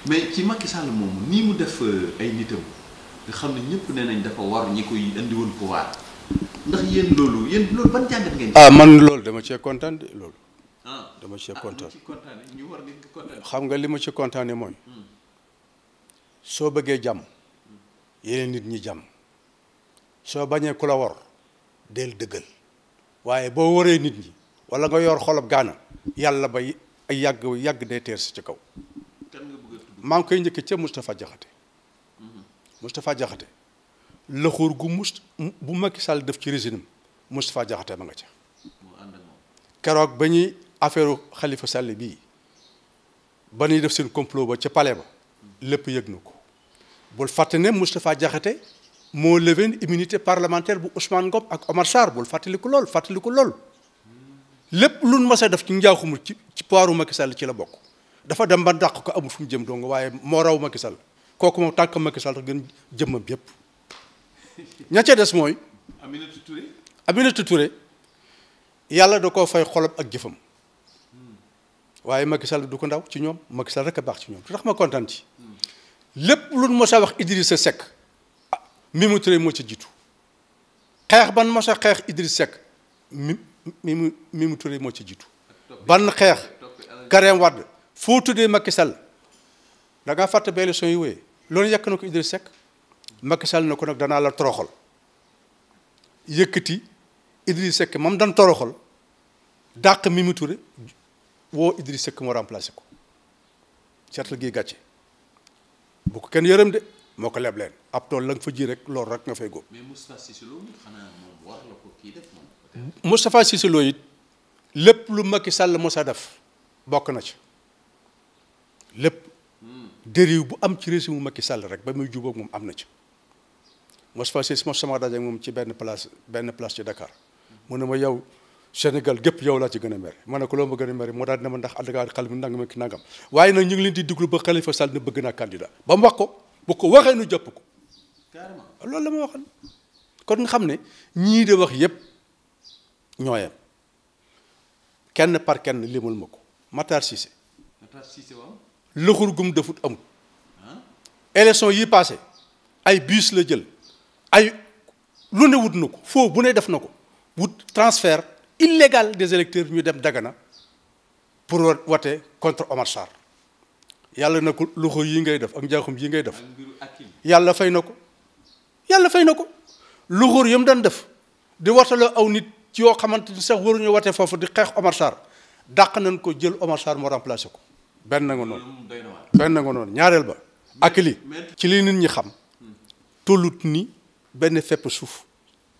mais ci Macky Sall moomu nii mu def ay nitam nga xam ne ñëpp nee nañ dafa war ñi koy indi woon pouvoir ndax yéen loolu ban jàngat ngeen. man loolu dama cee kontaan de loolu. dama cee kontaan ñu war ngeen ko kontaan. xam nga li ma ci kontaanee mooy. soo bëggee jàmm. yeneen nit ñi jàmm. soo bañee ku la war. del dëggal. waaye boo waree nit ñi. wala nga yor xolob gaana. yàlla ba ay yàgg day teer si ci kaw. maa ngi koy njëkk ca Moustapha Diakhaté. Moustapha Diakhaté laxuur gu bu Macky Sall def ci régime Moustapha Diakhaté ma nga ca. keroog ba ñuy affaire Khalifa Sall bii ba ñuy def seen complot ba ca palais ba lépp yëg na ko bul fàtte ne Moustapha Diakhaté moo levé immunité parlementaire bu Ousmane Ngom ak Omar Sarr bul fàttaliku lool lépp lu nu mas a def ci njaaxumul ci poiru Macky Sall ci la bokk. dafa dem ba dàq ko amul fu mu jëm dong waaye moo raw Macky Sall kooku moom tànk Macky Sall gën jëmmam yëpp ña ca des mooy. Aminata Touré yàlla da koo fay xolam ak jëfam waaye Macky Sall du ko ndaw ci ñoom Macky Sall rek a baax ci ñoom tax ma kontaan ci lépp lu mos a wax Idrissa Seck Mimi Touré moo ci jiitu xeex ban mos a xeex Idrissa Seck Mimi Touré moo ci jiitu ban xeex Karim Wade. foo tuddee Macky Sall da ngaa fàtte ba élection yi wéyee loolu yàq na ko Idriss Seck Macky Sall na ko nag danaa la toroxal yëkkati Idriss Seck moom dan toroxal dàq Mimi Touré woo Idriss Seck moo remplacé ko seetal gi gàcce bu ko kenn yërëm de moo ko leb leen ab tool la nga fa ji rek loolu rek nga fay góob. mais Moustapha Cissé Lo xanaa moom war la ko kii def moom. Moustapha Cissé Lo it lépp lu Macky Sall mos a def bokk na ci. lépp dérive bu am ci régime mu Macky Sall rek ba muy jubóog moom am na ci Moustapha Cissé mos sama daje moom ci benn place ci Dakar mu ne ma yow Sénégal gépp yow laa ci gën a mere ma ne ko loo ma gën a mere moo daal dina ma ndax àddagaar xale bi nangam ak nangam waaye nag ñu ngi leen di diglu ba Khalifa Sall ne bëgg naa candidat ba mu wax ko bu ko waxee nu jàpp ko carrément loolu la ma waxal kon nga xam ne ñii de wax yépp ñooyam kenn par kenn limal ma ko Matar Cissé waaw. lëxur gum defut amul élection yi passé ay bus la jël ay lu ne wut na ko foo bu ne def na ko wut transfert illégal des électeurs ñu dem Dagana pour voter contre Omar Sarr yàlla na ko loxo yi ngay def ak njaaxum yi ngay def yàlla fay na ko loxoor yam daan def di wataloo aw nit ci yoo xamante ni sax waruñu wate foofu di xeex Omar Sarr dàq nañ ko jël Omar Sarr moo remplacé ko benn nga noonu ñaareel ba ak li ci li nit ñi xam tollut ni benn fepp suuf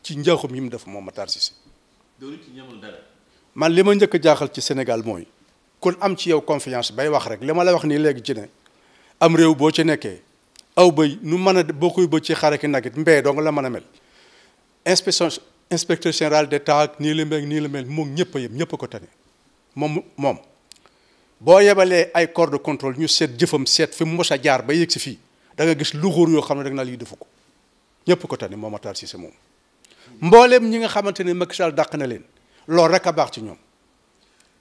ci njaaxum yi mu def moom Matar Cissé man li ma njëkk a jaaxal ci Sénégal mooy kon am ci yow confiance bay wax rek li ma la wax nii léegi ci ne am réew boo ci nekkee aw bëy nu mën a boo koy bëj ci xare ki nagit mbee dong la mën a mel inspecteur général d'État ak nii la mel moom ñëpp a yem ñëpp a ko tane moom boo yebalee ay corps de contrôle ñu seet jëfam seet fi mu mos a jaar ba yëg si fii da nga gis lu xóor yoo xam ne rek naa lii defu ko ñëpp ko tane moom Matar Cissé moom mbooleem ñi nga xamante ne Macky Sall dàq na leen loolu rek a baax ci ñoom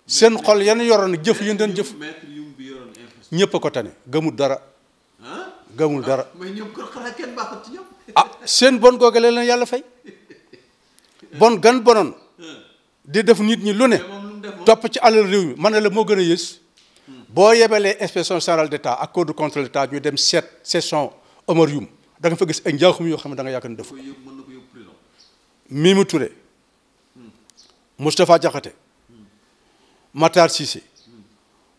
seen xol yan yoroon jëf yéen doon jëf ñëpp a ko tane gëmul dara seen bon googu leen yàlla fay bon gan bonoon di def nit ñi lu ne topp ci alal réew mi man ne la moo gën a yées boo yebalee inspection générale d'État ak corps de contrôle d'État ñu dem seet session Omar Youm da nga fa gis ay njaaxum yoo xam ne da nga yaakaar ne def ko Mimi Touré Moustapha Diakhaté Matar Cissé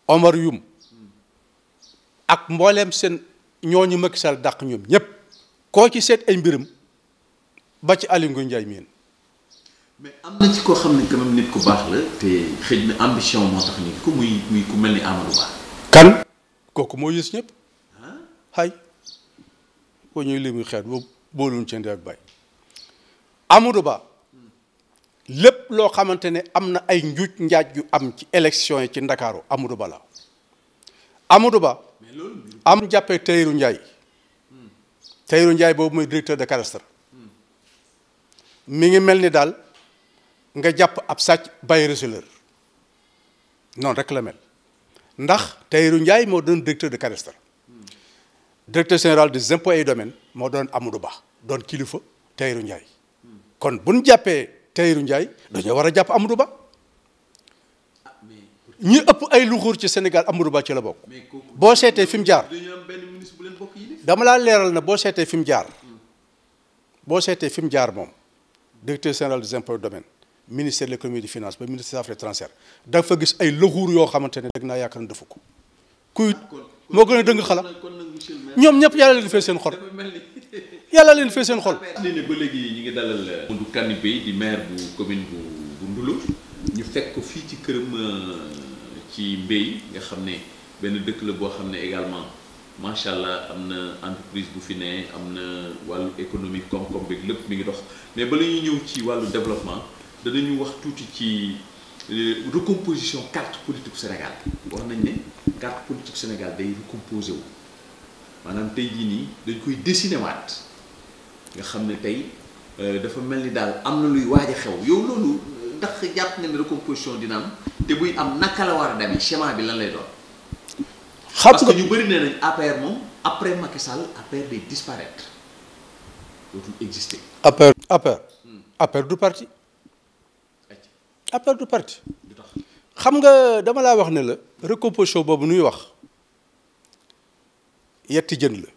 Omar Youm ak mbooleem seen ñooñu Macky Sall dàq ñoom ñëpp koo ci seet ay mbiram ba ci Aly Ngouille Ndiaye miin mais am na ci koo xam ne quand même nit ku baax la te xëy na ambition moo tax nit ku muy ku mel ni Amadou Ba. kan kooku moo yës ñëpp hay boo ñuy li muy xeet boobu booluñ ci ndey ak bay Amadou Ba lépp loo xamante ne am na ay njuuj njaaj yu am ci élection yi ci Ndakaaru Amadou Ba la Amadou Ba am jàppee Tahirou Ndiaye boobu mooy directeur de cadastre mi ngi mel ni daal nga jàpp ab sàcc bàyyi receleur noonu rek la mel ndax Tahirou Ndiaye moo doon directeur de cadastre directeur général des impôts et domaines moo doon Amadou Ba doon kilifa Tahirou Ndiaye kon bu ñu jàppee Tahirou Ndiaye dañoo war a jàpp Amadou Ba ñi ëpp ay luxuur ci Sénégal Amadou Ba ci la bokk. boo seetee fi mu jaar dama laa leeral na boo seetee fi mu jaar boo seetee fi mu jaar moom directeur général des impôts et domaines ministère de l'économie et des finances ba ministère des affaires étrangères da fa gis ay luxuur yoo xamante ne dëgg naa yaakaar na defu ko kuy moo gën a dëng xala ñoom ñëpp yàlla leen fee seen xol yàlla leen fee seen xol. ne ba léegi ñu ngi dalal Modou Kanibé di maire bu commune bu Ndoulo ñu fekk ko fii ci këram ci Mbey nga xam ne benn dëkk la boo xam ne également macha allah am na entreprise bu fi ne am na wàllu économique koom-koom beeg lépp mi ngi dox mais ba la ñuy ñëw ci wàllu développement danañu wax tuuti ci recomposition carte politique Sénégal wax nañ ne carte politique Sénégal day recomposé wu maanaam tey jii nii dañ koy dessiné waat nga xam ne tey dafa mel ni daal am na luy waaj a xew yow loolu ndax jàpp nga ne recomposition dina am te buy am naka la war a demee schéma bi lan lay doon. xam nga parce que ñu bëri nee nañ APR moom après Macky Sall APR day disparaître dootul exister. APR du parti. APR du parti. xam nga dama laa wax ne la recomposition boobu nuy wax yetti jën la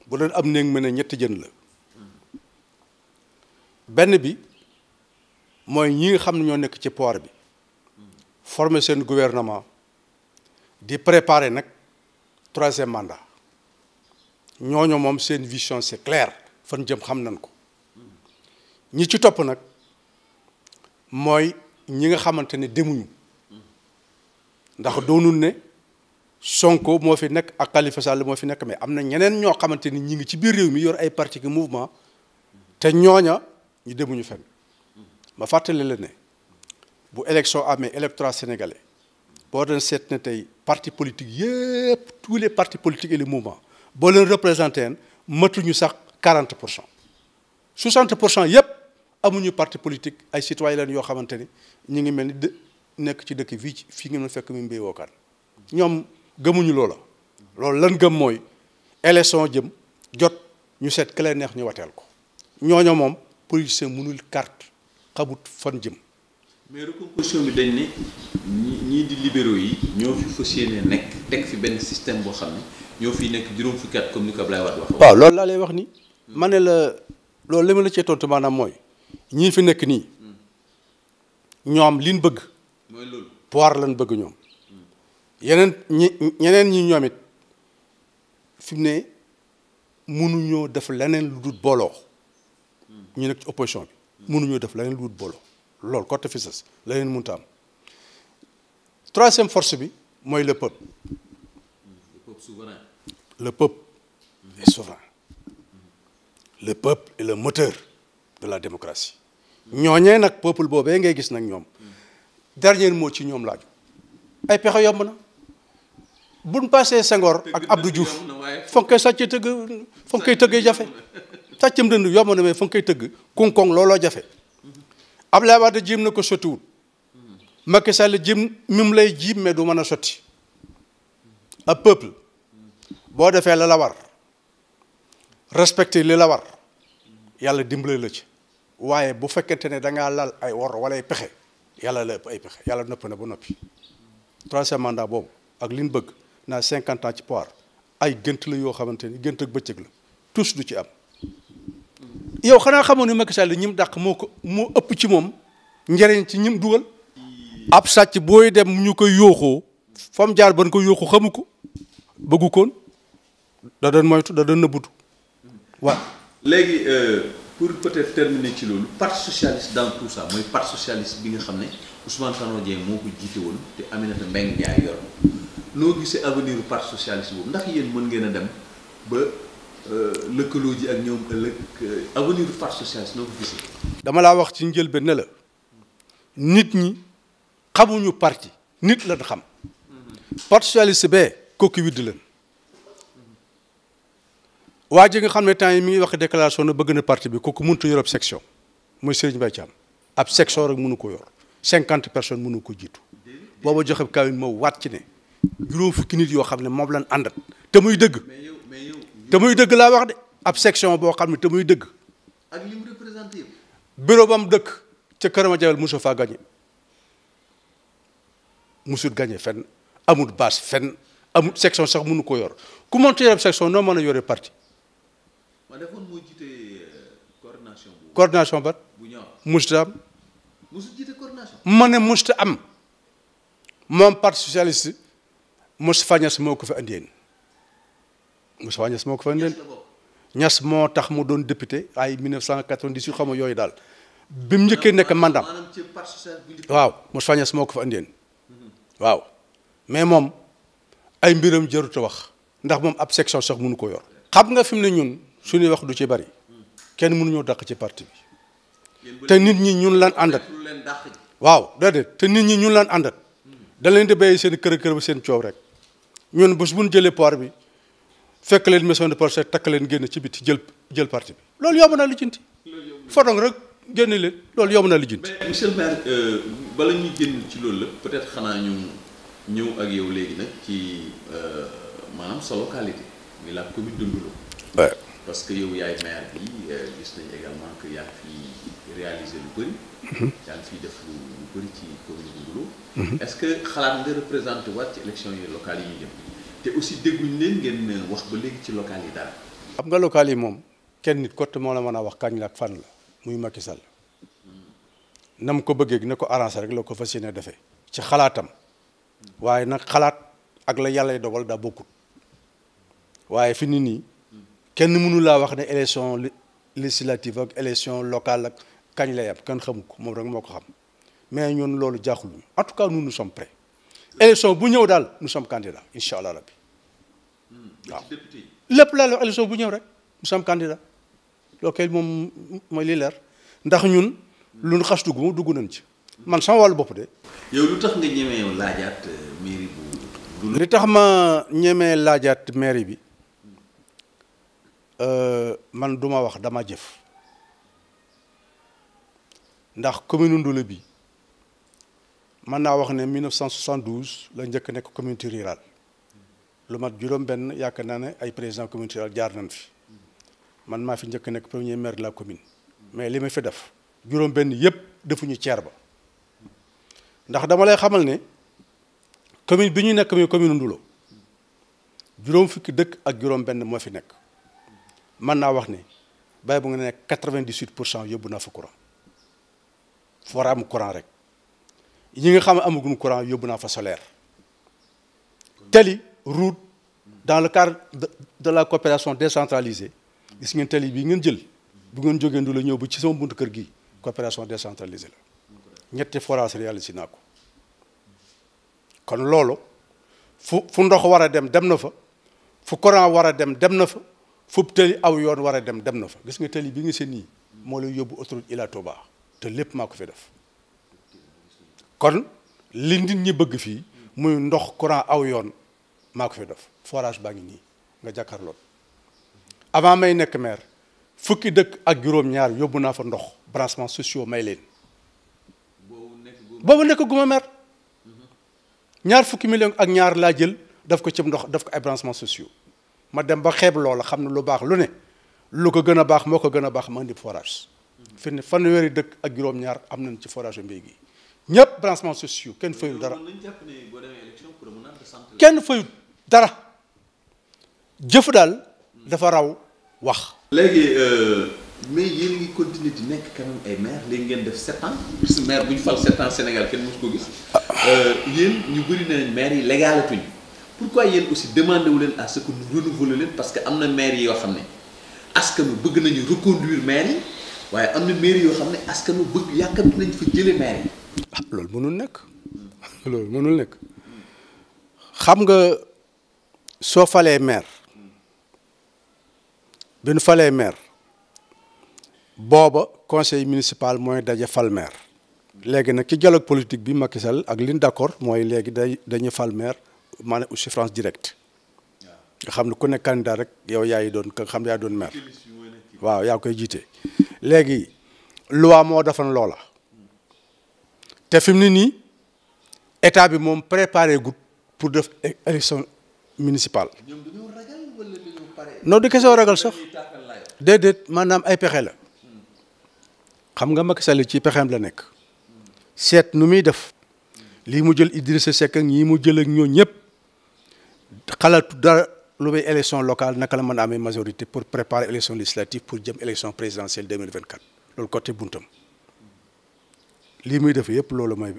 bu doon am néeg mën a ñetti jën la benn bi mooy ñi nga xam ne ñoo nekk ci pouvoir bi former seen gouvernement di préparer nag troisième mandat ñooñu moom seen vision c'est clair fan jëm xam nañ ko ñi ci topp nag mooy ñi nga xamante ne demuñu ndax doonul ne Sonko moo fi nekk ak Khalifa Sall moo fi nekk mais am na ñeneen ñoo xamante ni ñi ngi ci biir réew mi yor ay parti ki mouvement te ñooña ñu demuñu fenn ma fàttali la ne bu élection amee électorat sénégalais boo doon seet ne tey parti politique yëpp tous les partis politiques et les mouvements boo leen représenté en matuñu sax 40%. 60% yëpp amuñu parti politique ay citoyens leen yoo xamante ni ñu ngi mel ni nekk ci dëkk fii ngeen fekk mu Mbey Wookaan ñoom gëmuñu loola loolu lan gëm mooy élection jëm jot ñu seet ka leen neex ñu wateel ko ñooñu moom politicien mënul carte xamut fan jëm. mais recomposition bi dañ ne ñii di libéraux yi ñoo fi fas yéene nekk teg fi benn système boo xam ne ñoo fi nekk juróom fukki at comme ni ko Ablaye Wade wax. waaw loolu laa lay wax ni ma ne la loolu li ma la cee tontu maanaam mooy ñii fi nekk nii ñoom liñ bëgg. mooy loolu pouvoir lañ bëgg ñoom. ñeneen ñi ñoom it fi mu ne mënuñoo def leneen lu dul booloo ñu nekk ci opposition bi mënuñoo def leneen lu dul booloo loolu côté fisas leneen mënut a am troisième force bi mooy le peuple. le peuple souverain. le peuple est souverain. le peuple est le moteur de la démocratie. ñooñee nag peuple boobee ngay gis nag ñoom dernier mot ci ñoom laaju ay pexe yomb na buñ passé Senghor ak Abdou Diouf fa nga koy sàcc tëgg fa nga koy tëggee jafe sàccam dënd yomb na mais fa nga koy tëgg koŋ-koŋ looloo jafe Abdoulaye Wade jiim na ko sottiwul Macky Sall jiim mim lay jiim mais du mën a sotti ab peuple boo defee la la war respecté li la war yàlla dimbale la ci waaye bu fekkente ne da ngaa lal ay wor wala ay pexe yàlla la ëpp ay pexe yàlla nëpp na ba noppi troisième mandat boobu ak li ñu bëgg naa 50 ans ci pouvoir ay gënt la yoo xamante ni gënt ak bëccëg la tous du ci am yow xanaa xamoon ni Macky Sall ñim dàq moo ëpp ci moom njëriñ ci ñim dugal ab sàcc booy dem ñu koy yooxoo fam jaar ban ko yooxu xamu ko bëggu koon da doon moytu da doon nëbbutu waaw léegi pour peut-être terminer ci loolu parti socialiste dans tout ça mooy parti socialiste bi nga xam ne Ousmane Tanor Dieng moo ko jiite woon te Aminata Mbengue Ndiaye yor noo gisee avenir u parti socialiste boobu ndax yéen mën ngeen a dem ba lëkkaloo ji ak ñoom ëllëg avenir u parti socialiste noo ko gisee. dama laa wax ci njëlbeen ne la nit ñi xamuñu parti nit lañ xam parti socialiste bee kooku widd leen waa ji nga xam ne temps yi mi ngi wax déclaration na bëgg na parti bi kooku mënut a yor ab section mooy Serigne Mbaye Thiam ab section rek mënu ko yor 50 personnes mënu ko jiitu booba joxe kawin moo waat ci ne juróom fukki nit yoo xam ne moom lañ àndat te muy dëgg. mais yow te muy dëgg laa wax de ab section boo xam ne te muy dëgg. ak li mu représenté yëpp. bureau bam dëkk ca Kër Madiabel mosu faa gagné musut gagné fenn amul base fenn amul section sax mënu ko yor ku monté yore section noo mën a yore parti. ma defoon moo jiite coordination bu. coordination ba. bu ñëw musta am. musu jiite coordination. ma ne musta am moom parti socialiste Moustapha Niasse moo ko fa andeen Moustapha Niasse moo ko fa andeen. Niasse moo tax mu doon député ay 1998 xam nga yooyu daal bi mu njëkkee nekk mandat waaw Moustapha Niasse moo ko fa andeen waaw mais moom ay mbiram jarut a wax ndax moom ab section sax mënu ko yor. xam nga fi mu ne ñun suñuy wax du ci bari kenn mënuñoo dàq ci parti bi te nit ñi ñun lan àndat waaw déedéet te nit ñi ñun lan àndat da leen di béy seen kër ba seen coow rek ñun bés bu ñu jëlee port bi fekk leen maison de poste takk leen génn ci biti jël parti bi loolu yomb naa lijjanti fotong rek génne leen loolu yomb naa lijjanti. mais monsieur le maire bala ñuy génn ci loolu la peut-être xanaa ñu ñëw ak yow léegi nag ci maanaam sa localité muy la commune de Ndoulo. parce que yow yaay maire bi gis nañ également que yaa ngi fi réaliser lu bëri. yaa ngi fiy def lu bëri ci commune de Ndoulo. est-ce que xalaat nga représenté waat ci élection yi locales yi ñu jëm te aussi dégguñ leen ngeen wax ba léegi ci locales yi dara. xam nga locales yi moom kenn nit kott moo la mën a wax kañ la ak fan la muy Macky Sall na mu ko bëggee na ko arrangé rek la ko fas yéene defee ci xalaatam waaye nag xalaat ak la yàlla dogal daa bokkut waaye fi ni nii kenn mënu laa wax ne élection législative ak élection locale ak kañ lay am kenn xamu ko moom rek moo ko xam mais ñun loolu jaaxuluñu en tout cas nous sommes prêts élection bu ñëw daal nous sommes candidats incha allah rabbi waaw lépp laa la wax élection bu ñëw rek nous sommes candidats loolu kay moom mooy li leer ndax ñun lu ñu xas dugg nañ ci man sama wàllu bopp de. yow lu tax nga ñemee laajaat mairie bu. li tax ma ñemee laajaat mairie bi man duma wax dama jëf ndax commune Ndoulo bi mën naa wax ne 1972 la njëkk nekk communauté rurale lu mat juróom-benn yaakaar naa ne ay président communauté rurale jaar nañ fi man maa fi njëkk nekk premier maire de la commune mais li ma fi def juróom-benn yépp defuñu ceer ba ndax dama lay xamal ne commune bi ñu nekk muy commune Ndoulo juróom fukki dëkk ak juróom-benn moo fi nekk mën naa wax ne bàyyi bu nga nekk 98% yóbbu naa fa courant fu war a am courant rek. yi nga xam ne amaguñ courant yóbbu naa fa solaire tali route dans le cadre de la coopération décentralisée gis ngeen tali bii ngeen jël bu ngeen jógee Ndoulo ñëw ba ci sama buntu kër gi coopération décentralisée la ñetti forage réalisé naa ko kon loolu fu ndox war a dem na fa fu courant war a dem na fa fu tali aw yoon war a dem na fa gis nga tali bi nga seen nii moo lay yóbbu autoroute Ila Touba te lépp maa ko fi def kon li nit ñi bëgg fii muy ndox courant aw yoon maa ko fi def forage baa ngi nii nga jàkkaarloon avant may nekk maire fukki dëkk ak juróom-ñaar yóbbu naa fa ndox branchement sociaux may leen boobu nekk guma maire ñaar fukki million ak ñaar laa jël daf ko ci ndox daf ko ay branchement sociaux ma dem ba xeeb loola xam ne lu baax lu ne lu ko gën a baax moo ko gën a baax ma indi forage fi ne fanweeri dëkk ak juróom-ñaar am nañ ci forage mbéy gi ñëpp branchement sociaux kenn fayul dara kenn fayul dara jëf daal dafa raw wax. léegi mais yéen ngi continuer di nekk quand même ay maire léegi ngeen def 7 ans parce que maire bu ñu fal 7 ans Sénégal kenn mosu ko gis yéen ñu bëri na maire yi légalatuñ pourquoi yéen aussi demandé wu leen à ce que nous renouveler leen parce que am na maire yi yoo xam ne askan wi bëgg nañu reconduire maire yi waaye am na maire yoo xam ne askan wi bëgg yàkkamti nañ fa jëlee maire yi. loolu mënul nekk loolu mënul nekk xam nga soo falee maire bi nu falee maire booba conseil municipal mooy daje fal maire léegi nag ci dialogue politique bi Macky Sall ak li ñu d'accord mooy léegi dañuy fal maire maanaam au suffrage direct nga xam ne ku nekk candidat rek yow yaay doon nga xam ne yaa doon maire waaw yaa koy jiite léegi loi moo defan loola te fi mu ne nii état bi moom préparé gut pour def élection municipale non du question ragal sax déedéet maanaam ay pexe la xam nga Macky Sall ci pexeem la nekk seet nu muy def lii mu jël Idrissa Seck ak ñii mu jël ak ñoo ñëpp xalaatu dara lu may élection locale naka la mën a amee majorité pour préparer élection législative pour jëm élection présidentielle 2024 loolu côté buntam lii muy def yëpp loolu mooy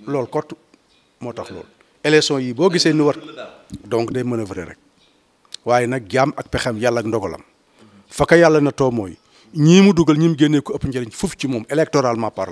loolu kott moo tax loolu élection yi boo gisee nu war donc day manœuvrer rek waaye nag jaam ak pexem yàlla ak ndogalam fa ka yàlla na too mooy ñii mu dugal ñi mu génnee ko ëpp njëriñ foofu ci moom électoralement parlant